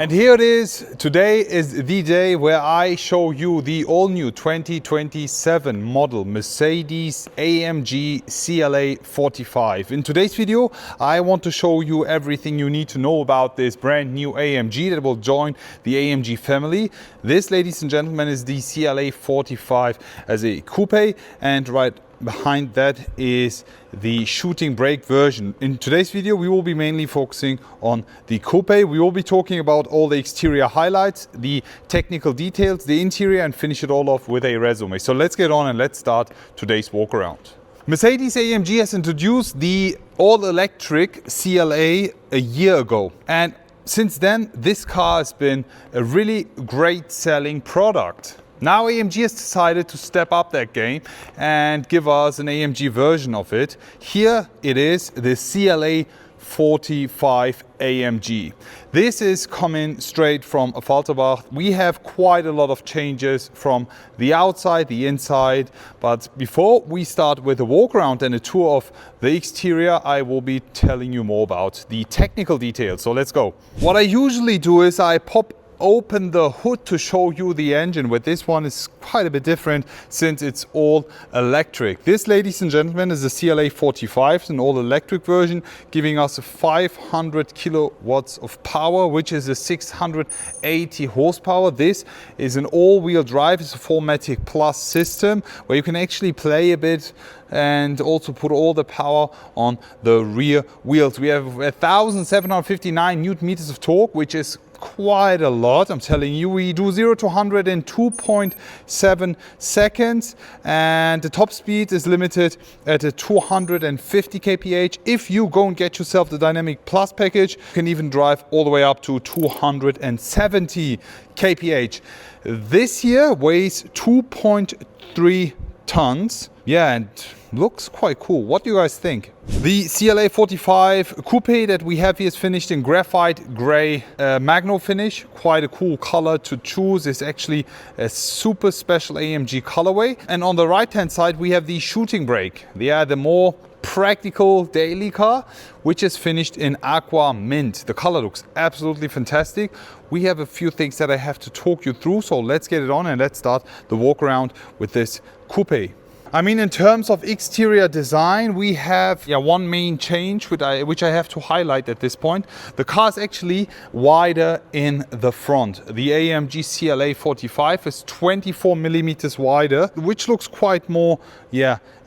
And here it is. Today is the day where I show you the all-new 2027 model Mercedes AMG CLA 45. In today's video, I want to show you everything you need to know about this brand new AMG that will join the AMG family. This, ladies and gentlemen, is the CLA 45 as a coupe, and right behind that is the shooting brake version. In today's video, we will be mainly focusing on the coupe. We will be talking about all the exterior highlights, the technical details, the interior, and finish it all off with a resume. So let's get on and let's start today's walk around. Mercedes AMG has introduced the all-electric CLA a year ago, and since then this car has been a really great selling product. Now AMG has decided to step up that game and give us an AMG version of it. Here it is, the CLA 45 AMG. This is coming straight from Falterbach. We have quite a lot of changes from the outside, the inside. But before we start with a walk around and a tour of the exterior, I will be telling you more about the technical details. So let's go. What I usually do is I pop open the hood to show you the engine. With this one is quite a bit different since it's all electric. This, ladies and gentlemen, is the CLA 45. It's an all electric version, giving us 500 kilowatts of power, which is a 680 horsepower. This is an all-wheel drive. It's a 4MATIC Plus system where you can actually play a bit and also put all the power on the rear wheels. We have 1,759 Newton meters of torque, which is quite a lot. I'm telling you, we do 0 to 100 in 2.7 seconds, and the top speed is limited at a 250 kph. If you go and get yourself the Dynamic Plus package, you can even drive all the way up to 270 kph. This here weighs 2.3 tons. Yeah, and looks quite cool. What do you guys think? The CLA 45 coupe that we have here is finished in graphite gray magno finish. Quite a cool color to choose. It's actually a super special AMG colorway. And on the right hand side we have the shooting brake. Yeah, the more practical daily car, which is finished in aqua mint. The color looks absolutely fantastic. We have a few things that I have to talk you through, so let's get it on and let's start the walk around with this coupe. I mean, in terms of exterior design, we have one main change which I have to highlight at this point. The car is actually wider in the front. The AMG CLA 45 is 24 millimeters wider, which looks quite more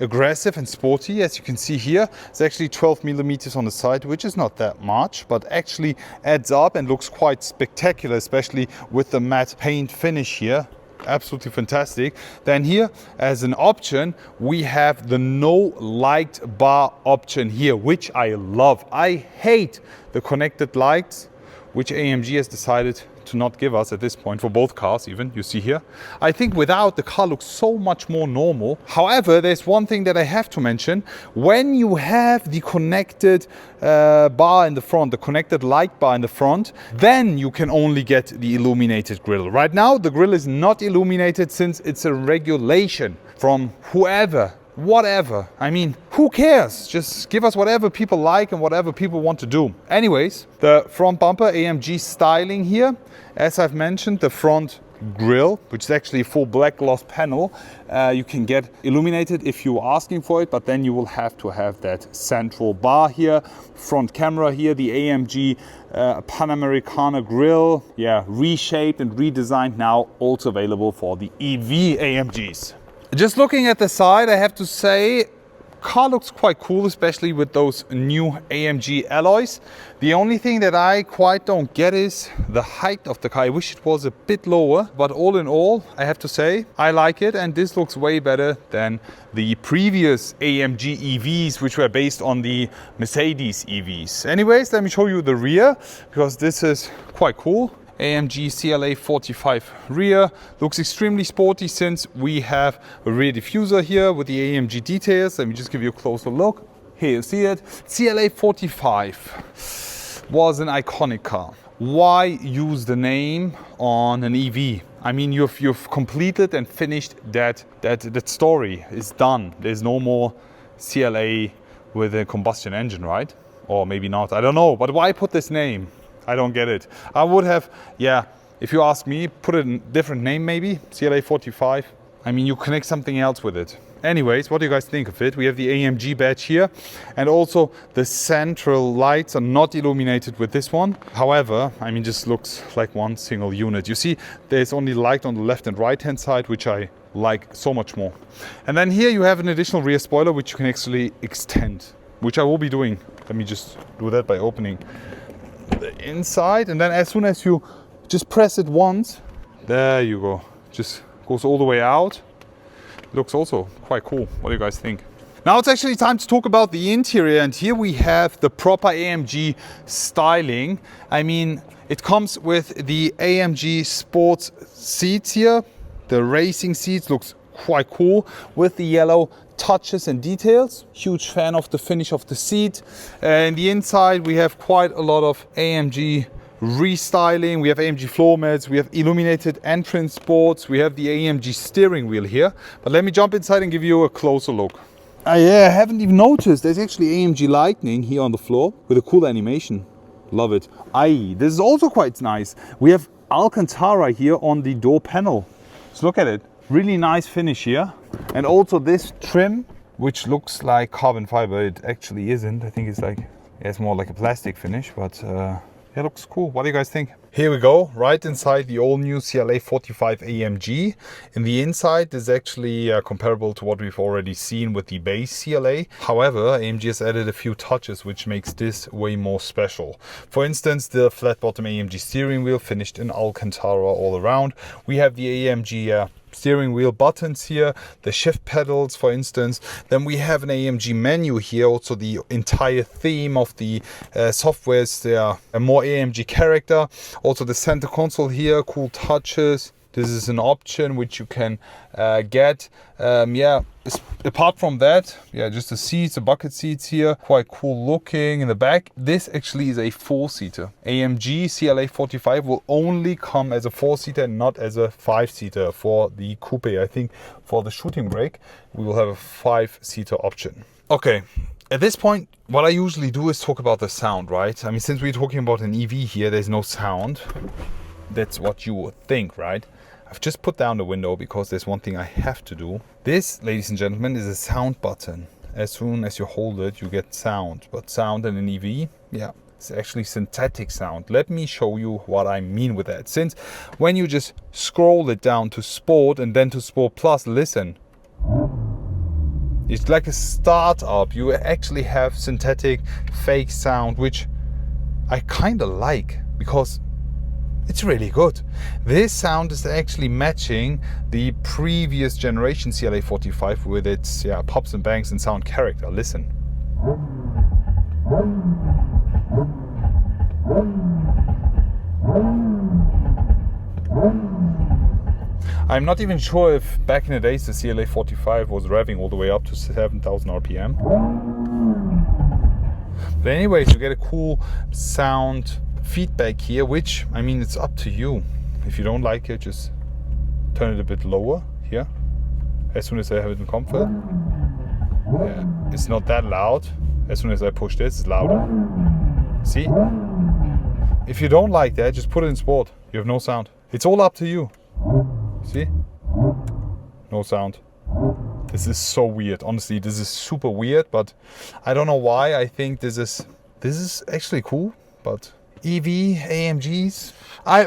aggressive and sporty. As you can see here, it's actually 12 millimeters on the side, which is not that much, but actually adds up and looks quite spectacular, especially with the matte paint finish here. Absolutely fantastic. Then here, as an option, we have the no light bar option here, which I love. I hate the connected lights, which AMG has decided to not give us at this point for both cars. Even you see here, I think without, the car looks so much more normal. However, there's one thing that I have to mention. When you have the connected bar in the front, the connected light bar in the front, then you can only get the illuminated grille. Right now the grille is not illuminated since it's a regulation from whoever. Whatever. I mean, who cares? Just give us whatever people like and whatever people want to do. Anyways, the front bumper, AMG styling here. As I've mentioned, the front grille, which is actually a full black gloss panel, you can get illuminated if you're asking for it, but then you will have to have that central bar here. Front camera here, the AMG Panamericana grille, reshaped and redesigned, now also available for the EV AMGs. Just looking at the side, I have to say, car looks quite cool, especially with those new AMG alloys. The only thing that I quite don't get is the height of the car. I wish it was a bit lower, but all in all, I have to say, I like it, and this looks way better than the previous AMG EVs, which were based on the Mercedes EVs. Anyways, let me show you the rear, because this is quite cool. AMG CLA 45 rear looks extremely sporty since we have a rear diffuser here with the AMG details. Let me just give you a closer look. Here you see it. CLA 45 was an iconic car. Why use the name on an EV? I mean, you've completed and finished that story. It's done. There's no more CLA with a combustion engine, right? Or maybe not, I don't know. But why put this name? I don't get it. I would have, yeah, if you ask me, put a different name maybe, CLA 45. I mean, you connect something else with it. Anyways, what do you guys think of it? We have the AMG badge here, and also the central lights are not illuminated with this one. However, I mean, just looks like one single unit. You see, there's only light on the left and right hand side, which I like so much more. And then here you have an additional rear spoiler, which you can actually extend, which I will be doing. Let me just do that by opening the inside, and then as soon as you just press it once, there you go. Just goes all the way out. Looks also quite cool. What do you guys think? Now it's actually time to talk about the interior, and here we have the proper AMG styling. I mean, it comes with the AMG sports seats here. The racing seats looks quite cool with the yellow touches and details. Huge fan of the finish of the seat. And the inside we have quite a lot of AMG restyling. We have AMG floor mats, we have illuminated entrance boards, we have the AMG steering wheel here. But let me jump inside and give you a closer look. Yeah, I haven't even noticed. There's actually AMG lightning here on the floor with a cool animation. Love it. This is also quite nice. We have Alcantara here on the door panel. So look at it. Really nice finish here. And also this trim, which looks like carbon fiber. It actually isn't. I think it's like, it's more like a plastic finish, but it looks cool. What do you guys think? Here we go, right inside the all-new CLA 45 AMG. In the inside, this is actually comparable to what we've already seen with the base CLA. However, AMG has added a few touches which makes this way more special. For instance, the flat-bottom AMG steering wheel finished in Alcantara all around. We have the AMG steering wheel buttons here, the shift pedals for instance. Then we have an AMG menu here, also the entire theme of the softwares, they are a more AMG character. Also the center console here, cool touches. This is an option which you can get. Yeah, apart from that, yeah, just the seats, the bucket seats here, quite cool looking in the back. This actually is a 4-seater. AMG CLA 45 will only come as a 4-seater and not as a 5-seater for the coupe. I think for the shooting brake, we will have a 5-seater option. Okay. At this point, what I usually do is talk about the sound, right? I mean, since we're talking about an EV here, there's no sound. That's what you would think, right? I've just put down the window because there's one thing I have to do. This, ladies and gentlemen, is a sound button. As soon as you hold it, you get sound. But sound in an EV, yeah, it's actually synthetic sound. Let me show you what I mean with that. Since when you just scroll it down to Sport and then to Sport Plus, listen. It's like a startup. You actually have synthetic fake sound, which I kind of like because it's really good. This sound is actually matching the previous generation CLA 45 with its pops and bangs and sound character. Listen. I'm not even sure if back in the days the CLA 45 was revving all the way up to 7,000 RPM. But anyways, you get a cool sound feedback here, which, I mean, it's up to you. If you don't like it, just turn it a bit lower here. As soon as I have it in comfort. Yeah, it's not that loud. As soon as I push this, it's louder. See? If you don't like that, just put it in Sport. You have no sound. It's all up to you. See? No sound. This is so weird. Honestly, this is super weird, but I don't know why. I think this is actually cool, but EV, AMGs.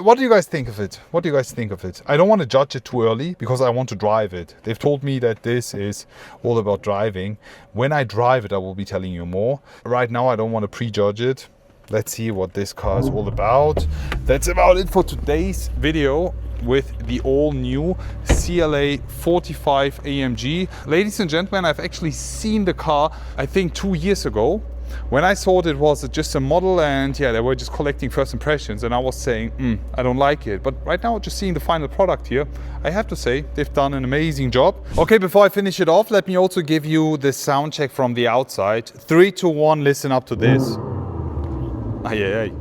What do you guys think of it? What do you guys think of it? I don't want to judge it too early because I want to drive it. They've told me that this is all about driving. When I drive it, I will be telling you more. Right now, I don't want to prejudge it. Let's see what this car is all about. That's about it for today's video with the all-new CLA 45 AMG. Ladies and gentlemen, I've actually seen the car, I think 2 years ago. When I thought it was just a model and yeah, they were just collecting first impressions and I was saying, I don't like it. But right now, just seeing the final product here, I have to say they've done an amazing job. Okay, before I finish it off, let me also give you the sound check from the outside. 3, 2, 1, listen up to this. Ay.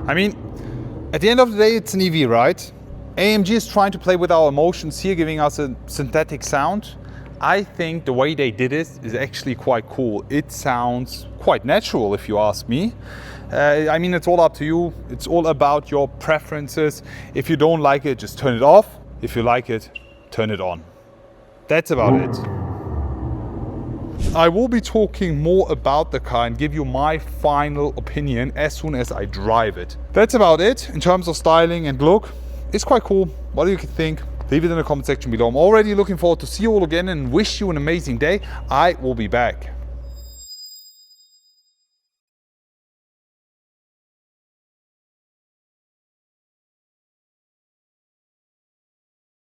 I mean, at the end of the day, it's an EV, right? AMG is trying to play with our emotions here, giving us a synthetic sound. I think the way they did it is actually quite cool. It sounds quite natural if you ask me. I mean, it's all up to you. It's all about your preferences. If you don't like it, just turn it off. If you like it, turn it on. That's about it. I will be talking more about the car and give you my final opinion as soon as I drive it. That's about it in terms of styling and look. It's quite cool. What do you think? Leave it in the comment section below. I'm already looking forward to see you all again and wish you an amazing day. I will be back.